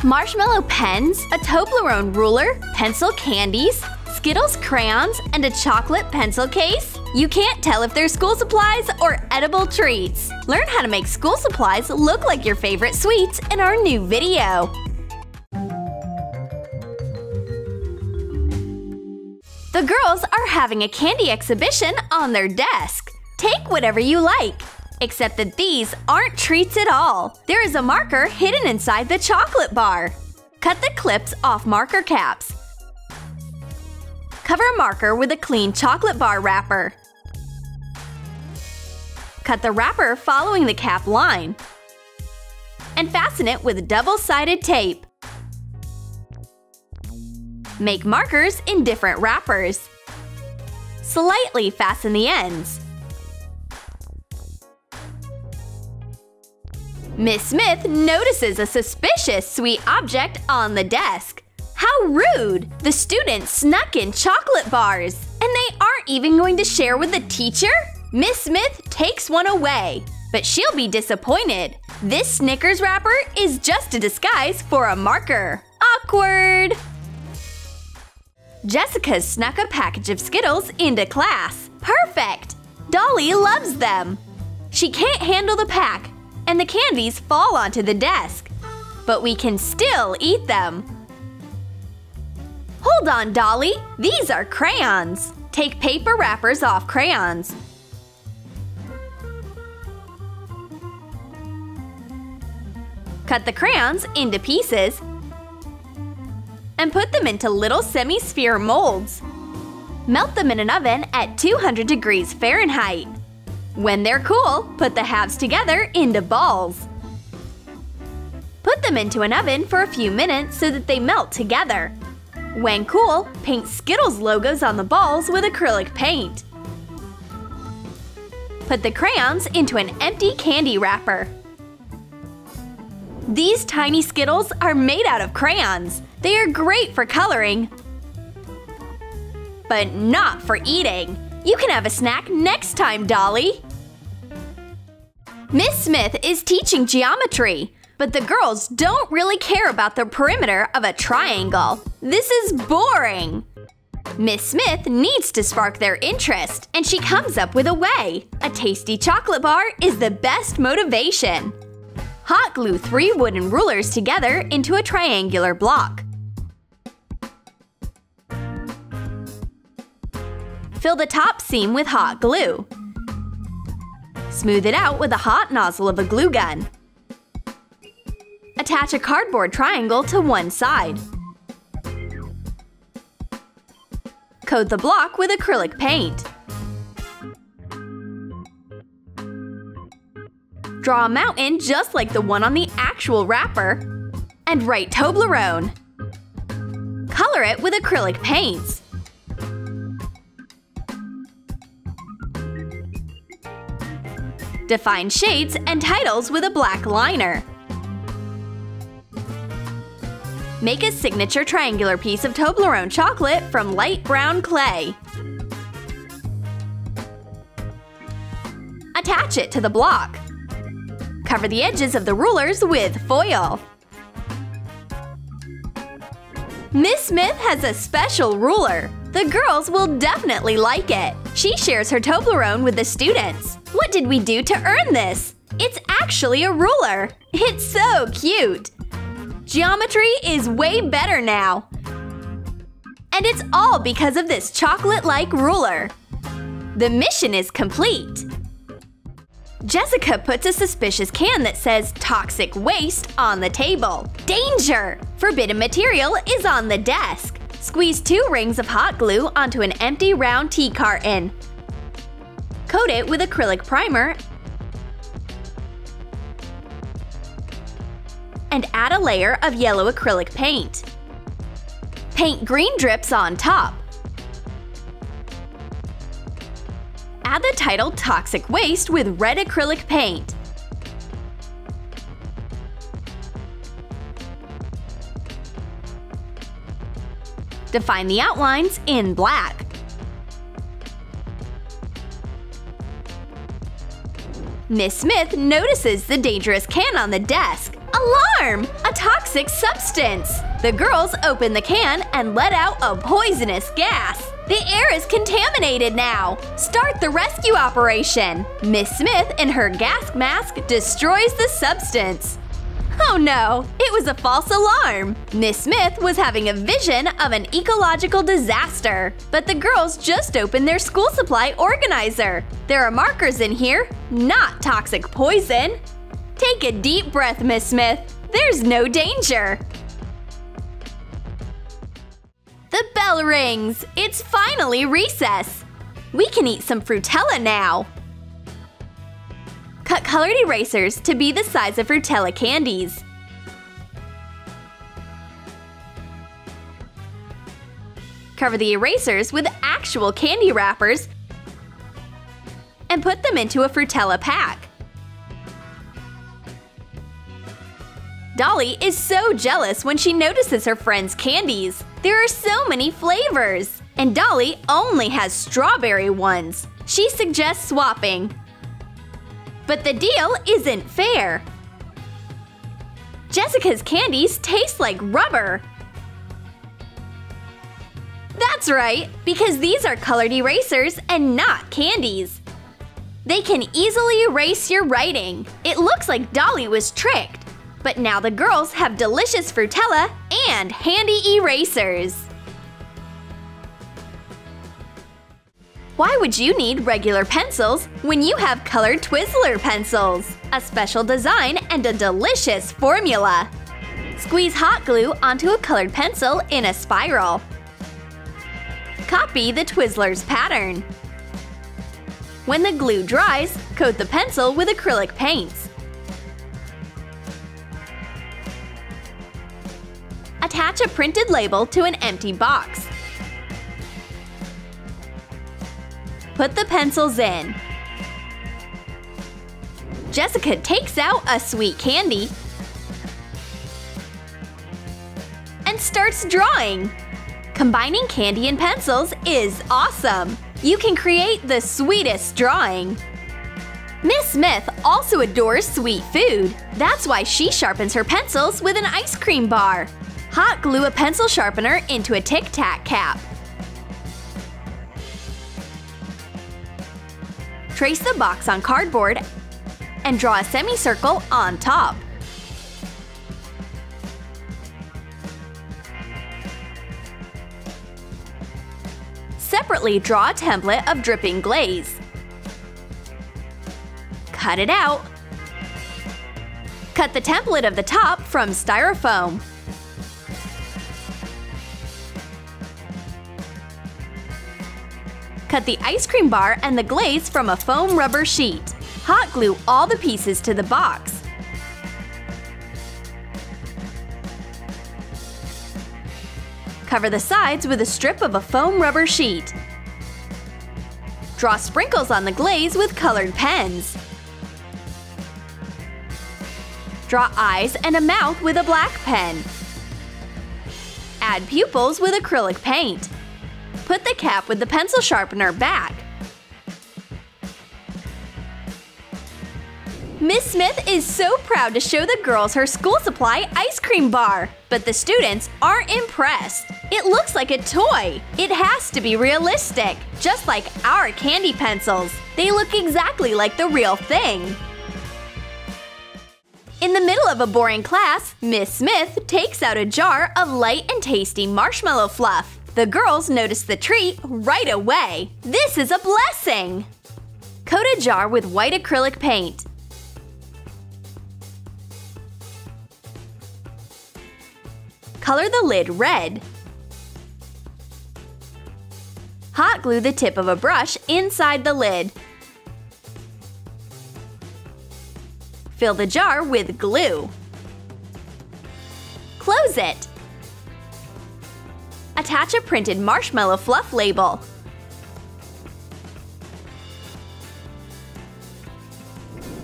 marshmallow pens, a Toblerone ruler, pencil candies, Skittles crayons, and a chocolate pencil case? You can't tell if they're school supplies or edible treats. Learn how to make school supplies look like your favorite sweets in our new video. The girls are having a candy exhibition on their desk. Take whatever you like. Except that these aren't treats at all. There is a marker hidden inside the chocolate bar. Cut the clips off marker caps. Cover a marker with a clean chocolate bar wrapper. Cut the wrapper following the cap line. And fasten it with double-sided tape. Make markers in different wrappers. Slightly fasten the ends. Miss Smith notices a suspicious sweet object on the desk. How rude! The students snuck in chocolate bars, and they aren't even going to share with the teacher? Miss Smith takes one away, but she'll be disappointed. This Snickers wrapper is just a disguise for a marker. Awkward! Jessica snuck a package of Skittles into class. Perfect! Dolly loves them. She can't handle the pack, and the candies fall onto the desk. But we can still eat them. Hold on, Dolly. These are crayons. Take paper wrappers off crayons. Cut the crayons into pieces and put them into little semi-sphere molds. Melt them in an oven at 200 degrees Fahrenheit. When they're cool, put the halves together into balls. Put them into an oven for a few minutes so that they melt together. When cool, paint Skittles logos on the balls with acrylic paint. Put the crayons into an empty candy wrapper. These tiny Skittles are made out of crayons. They are great for coloring, but not for eating. You can have a snack next time, Dolly. Miss Smith is teaching geometry, but the girls don't really care about the perimeter of a triangle. This is boring. Miss Smith needs to spark their interest, and she comes up with a way. A tasty chocolate bar is the best motivation. Hot glue 3 wooden rulers together into a triangular block. Fill the top seam with hot glue. Smooth it out with a hot nozzle of a glue gun. Attach a cardboard triangle to one side. Coat the block with acrylic paint. Draw a mountain just like the one on the actual wrapper. And write Toblerone. Color it with acrylic paints. Define shades and titles with a black liner. Make a signature triangular piece of Toblerone chocolate from light brown clay. Attach it to the block. Cover the edges of the rulers with foil. Miss Smith has a special ruler. The girls will definitely like it. She shares her Toblerone with the students. What did we do to earn this? It's actually a ruler. It's so cute. Geometry is way better now. And it's all because of this chocolate-like ruler. The mission is complete. Jessica puts a suspicious can that says toxic waste on the table. Danger! Forbidden material is on the desk. Squeeze 2 rings of hot glue onto an empty round tea carton. Coat it with acrylic primer and add a layer of yellow acrylic paint. Paint green drips on top. Add the title Toxic Waste with red acrylic paint. Define the outlines in black. Miss Smith notices the dangerous can on the desk. Alarm! A toxic substance! The girls open the can and let out a poisonous gas. The air is contaminated now! Start the rescue operation! Miss Smith in her gas mask destroys the substance. Oh no! It was a false alarm! Miss Smith was having a vision of an ecological disaster. But the girls just opened their school supply organizer. There are markers in here, not toxic poison. Take a deep breath, Miss Smith. There's no danger. The bell rings! It's finally recess! We can eat some Fruitella now! Cut colored erasers to be the size of Fruitella candies. Cover the erasers with actual candy wrappers and put them into a Fruitella pack. Dolly is so jealous when she notices her friend's candies. There are so many flavors! And Dolly only has strawberry ones. She suggests swapping. But the deal isn't fair. Jessica's candies taste like rubber. That's right, because these are colored erasers and not candies. They can easily erase your writing. It looks like Dolly was tricked. But now the girls have delicious Fruitella and handy erasers. Why would you need regular pencils when you have colored Twizzler pencils? A special design and a delicious formula. Squeeze hot glue onto a colored pencil in a spiral. Copy the Twizzlers pattern. When the glue dries, coat the pencil with acrylic paints. Attach a printed label to an empty box. Put the pencils in. Jessica takes out a sweet candy and starts drawing. Combining candy and pencils is awesome! You can create the sweetest drawing. Miss Smith also adores sweet food. That's why she sharpens her pencils with an ice cream bar. Hot glue a pencil sharpener into a Tic Tac cap. Trace the box on cardboard and draw a semicircle on top. Separately draw a template of dripping glaze. Cut it out. Cut the template of the top from Styrofoam. Cut the ice cream bar and the glaze from a foam rubber sheet. Hot glue all the pieces to the box. Cover the sides with a strip of a foam rubber sheet. Draw sprinkles on the glaze with colored pens. Draw eyes and a mouth with a black pen. Add pupils with acrylic paint. Put the cap with the pencil sharpener back. Miss Smith is so proud to show the girls her school supply ice cream bar. But the students aren't impressed. It looks like a toy. It has to be realistic, just like our candy pencils. They look exactly like the real thing. In the middle of a boring class, Miss Smith takes out a jar of light and tasty marshmallow fluff. The girls notice the treat right away. This is a blessing! Coat a jar with white acrylic paint. Color the lid red. Hot glue the tip of a brush inside the lid. Fill the jar with glue. Close it. Attach a printed Marshmallow Fluff label.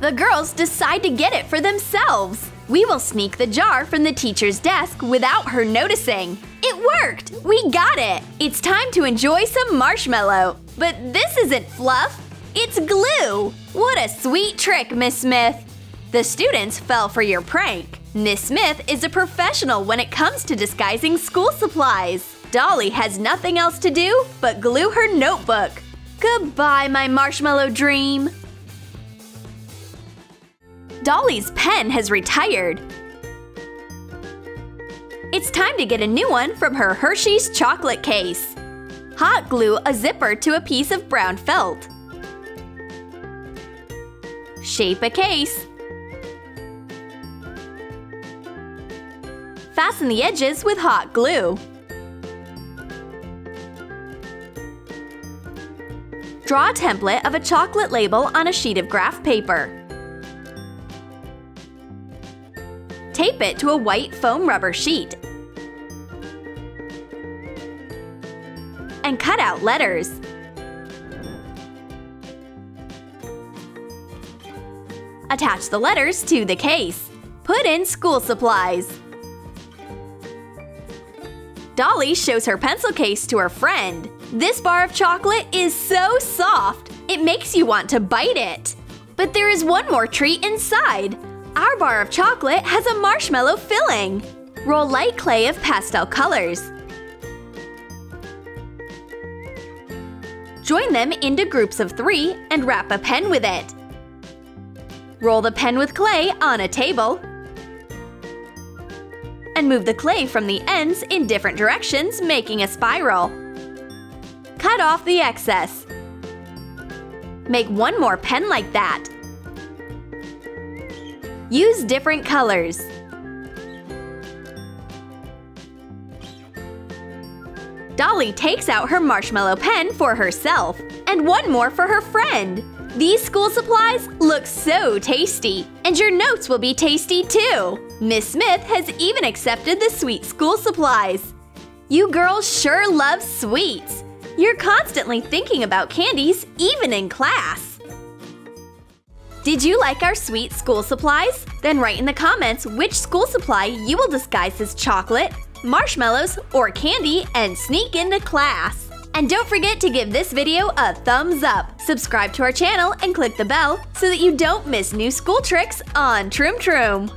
The girls decide to get it for themselves. We will sneak the jar from the teacher's desk without her noticing. It worked! We got it! It's time to enjoy some marshmallow. But this isn't fluff, it's glue! What a sweet trick, Miss Smith! The students fell for your prank. Miss Smith is a professional when it comes to disguising school supplies. Dolly has nothing else to do but glue her notebook. Goodbye, my marshmallow dream. Dolly's pen has retired. It's time to get a new one from her Hershey's chocolate case. Hot glue a zipper to a piece of brown felt. Shape a case. Fasten the edges with hot glue. Draw a template of a chocolate label on a sheet of graph paper. Tape it to a white foam rubber sheet. And cut out letters. Attach the letters to the case. Put in school supplies. Dolly shows her pencil case to her friend. This bar of chocolate is so soft, it makes you want to bite it. But there is one more treat inside. Our bar of chocolate has a marshmallow filling. Roll light clay of pastel colors. Join them into groups of 3 and wrap a pen with it. Roll the pen with clay on a table. And move the clay from the ends in different directions, making a spiral. Cut off the excess. Make one more pen like that. Use different colors. Dolly takes out her marshmallow pen for herself, and one more for her friend. These school supplies look so tasty, and your notes will be tasty too. Miss Smith has even accepted the sweet school supplies. You girls sure love sweets. You're constantly thinking about candies, even in class. Did you like our sweet school supplies? Then write in the comments which school supply you will disguise as chocolate, marshmallows, or candy and sneak into class. And don't forget to give this video a thumbs up, subscribe to our channel, and click the bell so that you don't miss new school tricks on Troom Troom.